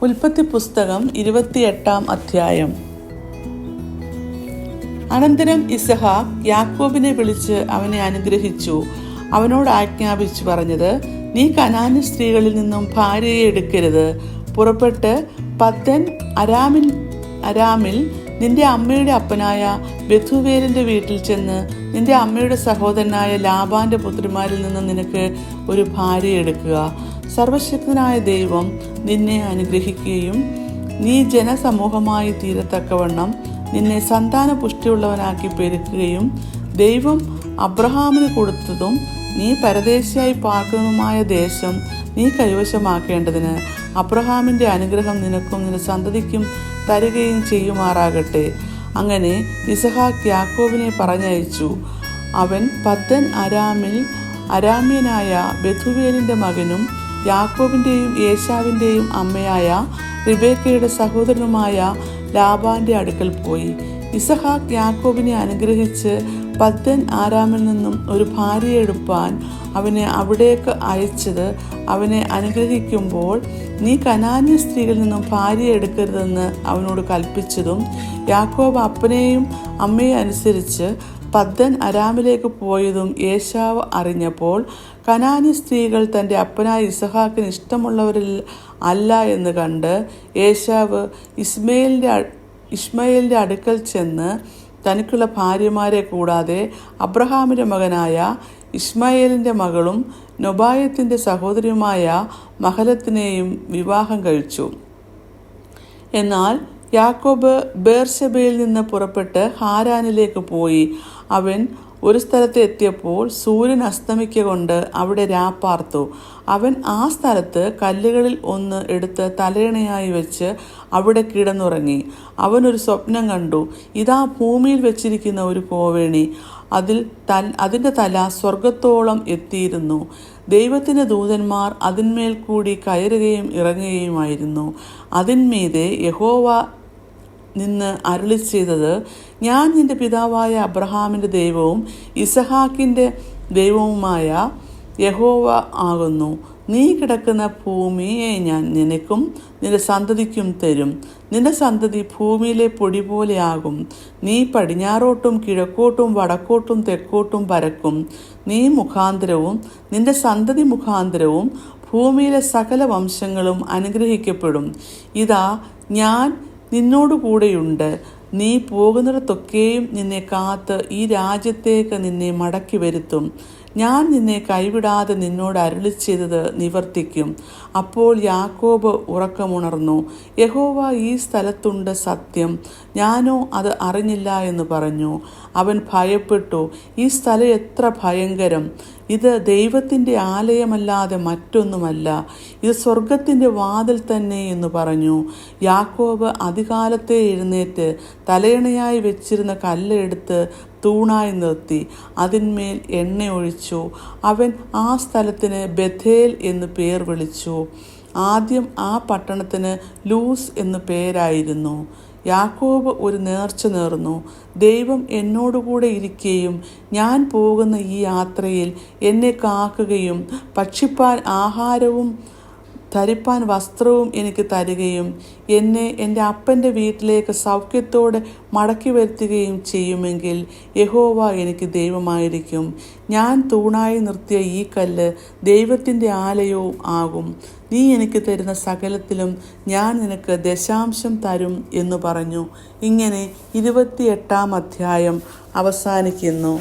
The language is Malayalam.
ഉൽപ്പത്തി പുസ്തകം 28 അധ്യായം. അനന്തരം ഇസഹാക്ക് യാക്കോബിനെ വിളിച്ച് അവനെ അനുഗ്രഹിച്ചു. അവനോട് ആജ്ഞാപിച്ചു പറഞ്ഞത്: നീ കനാന്യ സ്ത്രീകളിൽ നിന്നും ഭാര്യയെ എടുക്കരുത്. പുറപ്പെട്ട് പദ്ദൻ അരാമിൽ നിന്റെ അമ്മയുടെ അപ്പനായ ബെഥൂവേലിന്റെ വീട്ടിൽ ചെന്ന് നിന്റെ അമ്മയുടെ സഹോദരനായ ലാബാന്റെ പുത്രിമാരിൽ നിന്ന് നിനക്ക് ഒരു ഭാര്യയെ എടുക്കുക. സർവശക്തനായ ദൈവം നിന്നെ അനുഗ്രഹിക്കുകയും നീ ജനസമൂഹമായി തീരത്തക്കവണ്ണം നിന്നെ സന്താന പുഷ്ടിയുള്ളവനാക്കി പെരുക്കുകയും ദൈവം അബ്രഹാമിന് കൊടുത്തതും നീ പരദേശിയായി പാർക്കുന്നതുമായ ദേശം നീ കൈവശമാക്കേണ്ടതിന് അബ്രഹാമിന്റെ അനുഗ്രഹം നിനക്കും നിന്റെ സന്തതിക്കും തരികയും ചെയ്യുമാറാകട്ടെ. അങ്ങനെ ഇസഹാക്ക് യാക്കോബിനെ പറഞ്ഞയച്ചു. അവൻ പദ്ദൻ അരാമ്യനായ ബെഥൂവേലിന്റെ മകനും യാക്കോബിന്റെയും ഏശാവിന്റെയും അമ്മയായ റിബേക്കയുടെ സഹോദരനുമായ ലാബാന്റെ അടുക്കൽ പോയി. ഇസഹാക്ക് യാക്കോബിനെ അനുഗ്രഹിച്ച് പദ്ദൻ ആരാമിൽ നിന്നും ഒരു ഭാര്യയെ എടുപ്പാൻ അവനെ അവിടേക്ക് അയച്ചത് അവനെ അനുഗ്രഹിക്കുമ്പോൾ നീ കനാന്യ സ്ത്രീകളിൽ നിന്നും ഭാര്യയെ എടുക്കരുതെന്ന് അവനോട് കൽപ്പിച്ചതും യാക്കോബ് അപ്പനെയും അമ്മയെ അനുസരിച്ച് പദ്ദൻ അരാമിലേക്ക് പോയതും ഏശാവ് അറിഞ്ഞപ്പോൾ കനാന്യ സ്ത്രീകൾ തൻ്റെ അപ്പനായ ഇസഹാക്കിന് ഇഷ്ടമുള്ളവരിൽ അല്ല എന്ന് കണ്ട് ഏശാവ് ഇസ്മയേലിൻ്റെ അടുക്കൽ ചെന്ന് തനിക്കുള്ള ഭാര്യമാരെ കൂടാതെ അബ്രഹാമിൻ്റെ മകനായ ഇസ്മായേലിൻ്റെ മകളും നൊബായത്തിൻ്റെ സഹോദരിയുമായ മഹലത്തിനെയും വിവാഹം കഴിച്ചു. എന്നാൽ യാക്കോബ് ബേർശെബയിൽ നിന്ന് പുറപ്പെട്ട് ഹാരാനിലേക്ക് പോയി. അവൻ ഒരു സ്ഥലത്ത് എത്തിയപ്പോൾ സൂര്യൻ അസ്തമിക്കൊണ്ട് അവിടെ രാപ്പാർത്തു. അവൻ ആ സ്ഥലത്ത് കല്ലുകളിൽ ഒന്ന് എടുത്ത് തലയണയായി വെച്ച് അവിടെ കിടന്നുറങ്ങി. അവനൊരു സ്വപ്നം കണ്ടു. ഇതാ ഭൂമിയിൽ വെച്ചിരിക്കുന്ന ഒരു കോവേണി, അതിൻ്റെ തല സ്വർഗത്തോളം എത്തിയിരുന്നു. ദൈവത്തിൻ്റെ ദൂതന്മാർ അതിന്മേൽ കൂടി കയറുകയും ഇറങ്ങുകയുമായിരുന്നു. അതിന്മീതെ യഹോവ നിന്ന് അരുളി ചെയ്തത്: ഞാൻ നിന്റെ പിതാവായ അബ്രഹാമിൻ്റെ ദൈവവും ഇസഹാക്കിൻ്റെ ദൈവവുമായ യഹോവ ആകുന്നു. നീ കിടക്കുന്ന ഭൂമിയെ ഞാൻ നിനക്കും നിന്റെ സന്തതിക്കും തരും. നിന്റെ സന്തതി ഭൂമിയിലെ പൊടി പോലെയാകും. നീ പടിഞ്ഞാറോട്ടും കിഴക്കോട്ടും വടക്കോട്ടും തെക്കോട്ടും പരക്കും. നീ മുഖാന്തരവും നിന്റെ സന്തതി മുഖാന്തരവും ഭൂമിയിലെ സകല വംശങ്ങളും അനുഗ്രഹിക്കപ്പെടും. ഇതാ, ഞാൻ നിന്നോടു കൂടെയുണ്ട്. നീ പോകുന്നിടത്തൊക്കെയും നിന്നെ കാത്ത് ഈ രാജ്യത്തേക്ക് നിന്നെ മടക്കി വരുത്തും. ഞാൻ നിന്നെ കൈവിടാതെ നിന്നോട് അരുളി ചെയ്തത് നിവർത്തിക്കും. അപ്പോൾ യാക്കോബ് ഉറക്കമുണർന്നു. യഹോവ ഈ സ്ഥലത്തുണ്ട് സത്യം, ഞാനോ അത് അറിഞ്ഞില്ല എന്ന് പറഞ്ഞു. അവൻ ഭയപ്പെട്ടു. ഈ സ്ഥലം എത്ര ഭയങ്കരം! ഇത് ദൈവത്തിൻ്റെ ആലയമല്ലാതെ മറ്റൊന്നുമല്ല. ഇത് സ്വർഗത്തിൻ്റെ വാതിൽ തന്നെ എന്ന് പറഞ്ഞു. യാക്കോബ് അതികാലത്തെ എഴുന്നേറ്റ് തലയണയായി വെച്ചിരുന്ന കല്ല് എടുത്ത് തൂണായി നിർത്തി അതിന്മേൽ എണ്ണ ഒഴിച്ചു. അവൻ ആ സ്ഥലത്തിന് ബഥേൽ എന്ന് പേർ വിളിച്ചു. ആദ്യം ആ പട്ടണത്തിന് ലൂസ് എന്ന് പേരായിരുന്നു. യാക്കോബ് ഒരു നേർച്ച നേർന്നു: ദൈവം എന്നോടുകൂടെ ഇരിക്കുകയും ഞാൻ പോകുന്ന ഈ യാത്രയിൽ എന്നെ കാക്കുകയും ഭക്ഷിപ്പാൻ ആഹാരവും ധരിപ്പാൻ വസ്ത്രവും എനിക്ക് തരികയും എന്നെ എൻ്റെ അപ്പൻ്റെ വീട്ടിലേക്ക് സൗഖ്യത്തോടെ മടക്കി വരുത്തുകയും ചെയ്യുമെങ്കിൽ യഹോവ എനിക്ക് ദൈവമായിരിക്കും. ഞാൻ തൂണായി നിർത്തിയ ഈ കല്ല് ദൈവത്തിൻ്റെ ആലയവും ആകും. നീ എനിക്ക് തരുന്ന സകലത്തിലും ഞാൻ നിനക്ക് ദശാംശം തരും എന്ന് പറഞ്ഞു. ഇങ്ങനെ 28 അധ്യായം അവസാനിക്കുന്നു.